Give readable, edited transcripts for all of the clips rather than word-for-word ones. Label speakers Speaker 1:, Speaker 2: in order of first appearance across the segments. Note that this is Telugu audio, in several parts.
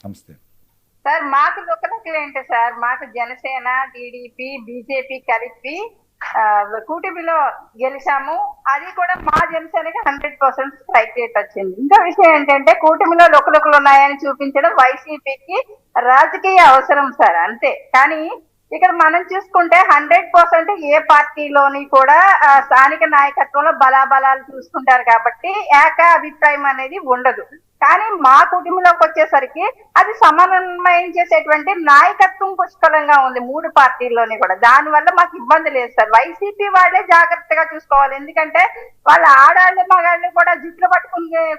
Speaker 1: నమస్తే.
Speaker 2: సార్ మాకు లుకలుకలు ఏంటి సార్? మాకు జనసేన, టీడీపీ, బీజేపీ కలిపి కూటమిలో గెలిచాము. అది కూడా మా జనసేనకి 100% స్ట్రైక్ రేట్ వచ్చింది. ఇంకో విషయం ఏంటంటే కూటమిలో లుకలుకలు ఉన్నాయని చూపించడం వైసీపీకి రాజకీయ అవసరం సార్, అంతే. కానీ ఇక్కడ మనం చూసుకుంటే 100% ఏ పార్టీలోని కూడా స్థానిక నాయకత్వంలో బలాబలాలు చూసుకుంటారు కాబట్టి ఏక అభిప్రాయం అనేది ఉండదు. కానీ మా కుటుంబంలోకి వచ్చేసరికి అది సమన్వయం చేసేటువంటి నాయకత్వం పుష్కలంగా ఉంది మూడు పార్టీల్లోని కూడా. దానివల్ల మాకు ఇబ్బంది లేదు సార్. వైసీపీ వాళ్ళే జాగ్రత్తగా చూసుకోవాలి. ఎందుకంటే వాళ్ళ ఆడాళ్ళు మగాళ్ళు కూడా జుట్లు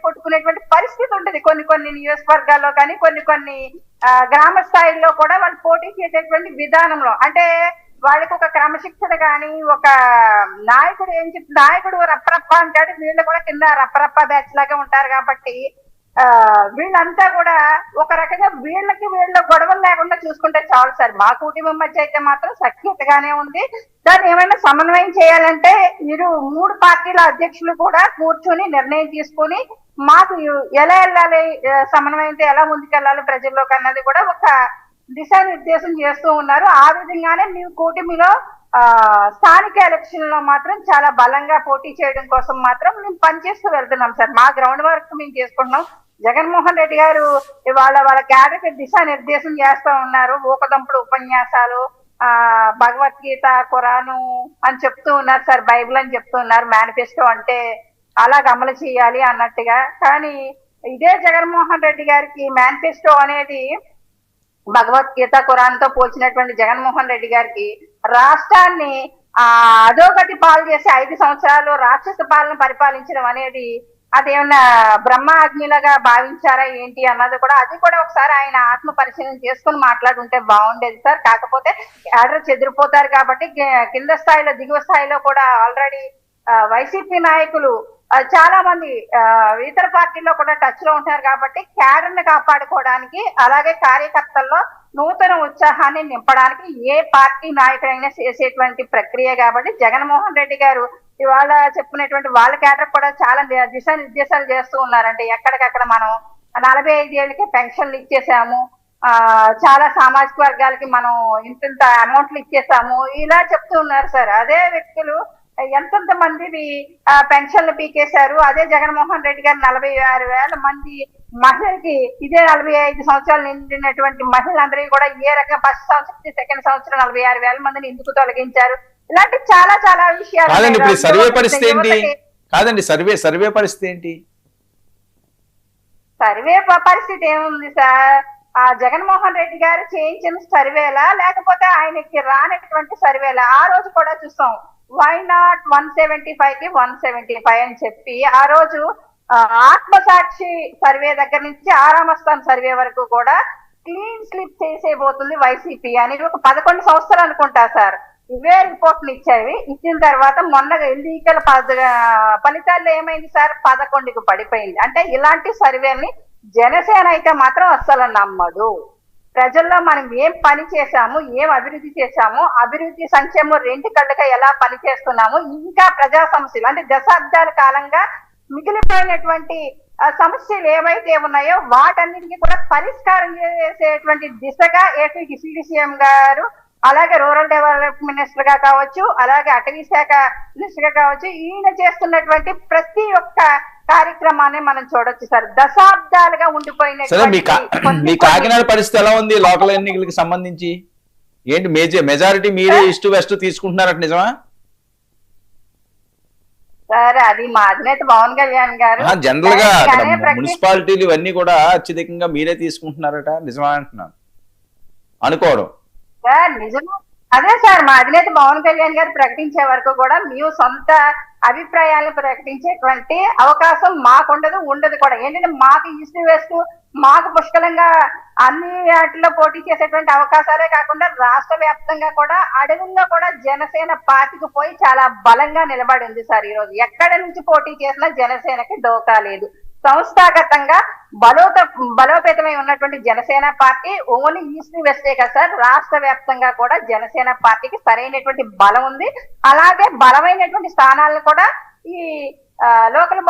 Speaker 2: కొట్టుకునేటువంటి పరిస్థితి ఉంటుంది కొన్ని కొన్ని నియోజకవర్గాల్లో, కానీ కొన్ని కొన్ని గ్రామ స్థాయిల్లో కూడా వాళ్ళు పోటీ చేసేటువంటి విధానంలో. అంటే వాళ్ళకి ఒక క్రమశిక్షణ కానీ, ఒక నాయకుడు నాయకుడు రప్పరప్ప అంటాడు, వీళ్ళు కూడా కింద రప్పరప్ప బ్యాచ్ లాగా ఉంటారు కాబట్టి వీళ్ళంతా కూడా ఒక రకంగా వీళ్ళ గొడవలు లేకుండా చూసుకుంటే చాలు సార్. మా కుటుంబం మధ్య అయితే మాత్రం సఖ్యతగానే ఉంది. దాన్ని ఏమైనా సమన్వయం చేయాలంటే మూడు పార్టీల అధ్యక్షులు కూడా కూర్చొని నిర్ణయం తీసుకొని మాకు ఎలా వెళ్ళాలి, సమన్వయంతో ఎలా ముందుకెళ్ళాలి ప్రజల్లోకి అన్నది కూడా ఒక దిశానిర్దేశం చేస్తూ ఉన్నారు. ఆ విధంగానే మేము కూటమిలో స్థానిక ఎలక్షన్ లో మాత్రం చాలా బలంగా పోటీ చేయడం కోసం మాత్రం మేము పనిచేస్తూ వెళ్తున్నాం సార్. మా గ్రౌండ్ వర్క్ మేము చేసుకుంటున్నాం. జగన్మోహన్ రెడ్డి గారు ఇవాళ వాళ్ళ క్యాడర్కి దిశానిర్దేశం చేస్తూ ఉన్నారు. ఊకదంపుడు ఉపన్యాసాలు, భగవద్గీత, ఖురాను అని చెప్తూ ఉన్నారు సార్. బైబిల్ అని చెప్తూ ఉన్నారు. మేనిఫెస్టో అంటే అలాగ అమలు చేయాలి అన్నట్టుగా. కానీ ఇదే జగన్మోహన్ రెడ్డి గారికి మేనిఫెస్టో అనేది భగవద్గీత, ఖురాన్ తో పోల్చినటువంటి జగన్మోహన్ రెడ్డి గారికి రాష్ట్రాన్ని అధోగతి పాలు చేసి 5 సంవత్సరాలు రాక్షస పాలన పరిపాలించడం అనేది అదేమన్నా బ్రహ్మ అగ్నిలాగా భావించారా ఏంటి అన్నది కూడా, అది కూడా ఒకసారి ఆయన ఆత్మ పరిశీలన చేసుకుని మాట్లాడుంటే బాగుండేది సార్. కాకపోతే క్యాడర్ చెదిరిపోతారు కాబట్టి కింద స్థాయిలో దిగువ స్థాయిలో కూడా ఆల్రెడీ వైసీపీ నాయకులు చాలా మంది ఇతర పార్టీల్లో కూడా టచ్ లో ఉంటారు కాబట్టి క్యాడర్ ని కాపాడుకోవడానికి, అలాగే కార్యకర్తల్లో నూతన ఉత్సాహాన్ని నింపడానికి ఏ పార్టీ నాయకుడైనా చేసేటువంటి ప్రక్రియ కాబట్టి జగన్మోహన్ రెడ్డి గారు ఇవాళ చెప్పుకునేటువంటి వాళ్ళ క్యాడర్ కూడా చాలా దిశానిర్దేశాలు చేస్తూ ఉన్నారంటే ఎక్కడికక్కడ మనం 45 ఏళ్ళకే పెన్షన్లు ఇచ్చేసాము, చాలా సామాజిక వర్గాలకి మనం ఇంత అమౌంట్లు ఇచ్చేసాము, ఇలా చెప్తూ ఉన్నారు సార్. అదే వ్యక్తులు ఎంతెంత మందివి పెన్షన్లు పీకేశారు. అదే జగన్మోహన్ రెడ్డి గారు 46,000 మంది మహిళకి, ఇదే 45 సంవత్సరాలు నిండినటువంటి మహిళలందరికీ కూడా ఏ రకంగా ఫస్ట్ సంవత్సరం సెకండ్ సంవత్సరం 46,000 మందిని ఎందుకు తొలగించారు, ఇలాంటి చాలా చాలా విషయాలు.
Speaker 1: కాదండి, ఇప్పుడు సర్వే పరిస్థితి ఏంటి? కాదండి, సర్వే పరిస్థితి ఏంటి?
Speaker 2: సర్వే పరిస్థితి ఏముంది సార్? ఆ జగన్మోహన్ రెడ్డి గారు చేయించిన సర్వేలా లేకపోతే ఆయనకి రానటువంటి సర్వేలా? ఆ రోజు కూడా చూస్తాం వై నాట్ 175 కి 175 అని చెప్పి ఆ రోజు ఆత్మసాక్షి సర్వే దగ్గర నుంచి ఆరామస్థాన్ సర్వే వరకు కూడా క్లీన్ స్లిప్ చేసేబోతుంది వైసీపీ అని ఒక 11 సంవత్సరాలు అనుకుంటా సార్ ఇవే రిపోర్ట్లు ఇచ్చిన తర్వాత మొన్న ఎన్నికల ఫలితాల్లో ఏమైంది సార్? 11కు పడిపోయింది. అంటే ఇలాంటి సర్వేని జనసేన అయితే మాత్రం అస్సలు నమ్మదు. ప్రజల్లో మనం ఏం పని చేశాము, ఏం అభివృద్ధి చేశాము, అభివృద్ధి సంక్షేమం రెండు కళ్ళగా ఎలా పని చేస్తున్నాము, ఇంకా ప్రజా సమస్యలు అంటే దశాబ్దాల కాలంగా మిగిలిపోయినటువంటి సమస్యలు ఏవైతే ఉన్నాయో వాటన్నిటికీ కూడా పరిష్కారం చేసేటువంటి దిశగా ఏపీ డిప్యూటీ సీఎం గారు, అలాగే రూరల్ డెవలప్మెంట్ మినిస్టర్ గా కావచ్చు, అలాగే అటవీ శాఖ మినిస్టర్ గా కావచ్చు, ఈయన చేస్తున్నటువంటి ప్రతి ఒక్క కార్యక్రమాన్ని మనం చూడొచ్చు సార్. దశాబ్దాలుగా ఉండిపోయిన
Speaker 1: మీ కాకినాడ పరిస్థితి ఎలా ఉంది? లోకల్ ఎన్నికలకు సంబంధించి ఏంటి? మెజారిటీ మీరే ఈస్ట్ వెస్ట్ తీసుకుంటున్నారట, నిజమా
Speaker 2: సార్? అది మా అధినేత పవన్ కళ్యాణ్ గారు
Speaker 1: జనరల్ గా మున్సిపాలిటీలు ఇవన్నీ కూడా అత్యధికంగా మీరే తీసుకుంటున్నారట, నిజమా అంటున్నాను అనుకోవడం
Speaker 2: సార్. నిజమా? అదే సార్, మా అధినేత పవన్ కళ్యాణ్ గారు ప్రకటించే వరకు కూడా మేము సొంత అభిప్రాయాలను ప్రకటించేటువంటి అవకాశం మాకుండదు, ఉండదు కూడా. ఏంటంటే మాకు ఈస్ట్ వెస్ట్ మాకు పుష్కలంగా అన్ని వాటిలో పోటీ చేసేటువంటి అవకాశాలే కాకుండా రాష్ట్ర వ్యాప్తంగా కూడా అడవుల్లో కూడా జనసేన పార్టీకి పోయి చాలా బలంగా నిలబడి ఉంది సార్. ఈరోజు ఎక్కడి నుంచి పోటీ చేసినా జనసేనకి డోకా లేదు. సంస్థాగతంగా బలోపేతమై ఉన్నటువంటి జనసేన పార్టీ ఓన్లీ ఈస్ట్ వెస్టే కదా సార్, రాష్ట్ర వ్యాప్తంగా కూడా జనసేన పార్టీకి సరైనటువంటి బలం ఉంది. అలాగే బలమైనటువంటి స్థానాలను కూడా ఈ లోకల్